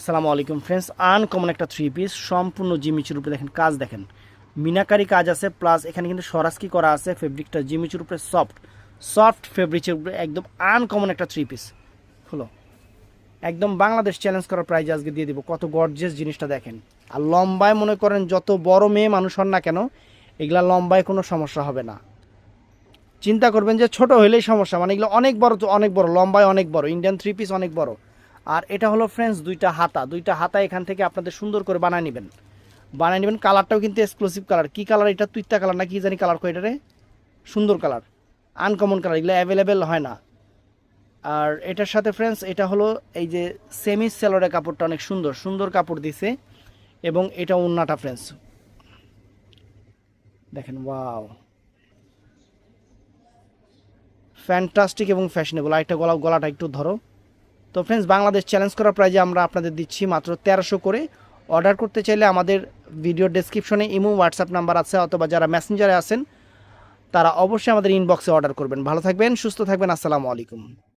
আসসালামু আলাইকুম friends, uncommon একটা থ্রি পিস সম্পূর্ণ জিমিচুর উপরে দেখেন, কাজ দেখেন, মিনাকারি কাজ আছে, প্লাস এখানে কিন্তু সরাসকি করা আছে। ফেব্রিকটা জিমিচুর উপরে সফট ফেব্রিকের উপরে একদম আনকমন একটা থ্রি পিস হলো। একদম বাংলাদেশ চ্যালেঞ্জ করার প্রাইজ আজকে দিয়ে দিব। কত গর্জিয়াস জিনিসটা দেখেন। আর লম্বায় মনে করেন যত বড় মেয়ে মানুষ হন না কেন, এগুলা লম্বায় কোনো সমস্যা হবে না। চিন্তা করবেন যে ছোট হইলেই সমস্যা, মানে এগুলো অনেক বড়, তো অনেক বড়, লম্বায় অনেক বড়, ইন্ডিয়ান থ্রি পিস অনেক বড়। আর এটা হলো ফ্রেন্ডস দুইটা হাতা এখান থেকে আপনাদের সুন্দর করে বানিয়ে নেবেন। কালারটাও কিন্তু এক্সক্লুসিভ কালার। কি কালার এটা? তুইতা কালার না কি জানি কালার কয় এটারে, সুন্দর কালার, আনকমন কালার, এগুলো অ্যাভেলেবেল হয় না। আর এটার সাথে ফ্রেন্ডস এটা হলো এই যে সেমি সেলোরের কাপড়টা অনেক সুন্দর সুন্দর কাপড় দিছে, এবং এটা ওন্নাটা ফ্রেন্ডস দেখেন, ওয়াও, ফ্যান্টাস্টিক এবং ফ্যাশনেবল। আর একটা গলাটা একটু ধরো। তো ফ্রেন্ডস, বাংলাদেশ চ্যালেঞ্জ করার প্রাইজে আমরা আপনাদের দিচ্ছি মাত্র 1300 করে। অর্ডার করতে চাইলে আমাদের ভিডিও ডেসক্রিপশনে ইমো হোয়াটসঅ্যাপ নাম্বার আছে, অথবা যারা মেসেঞ্জারে আছেন তারা অবশ্যই আমাদের ইনবক্সে অর্ডার করবেন। ভালো থাকবেন, সুস্থ থাকবেন, আসসালামু আলাইকুম।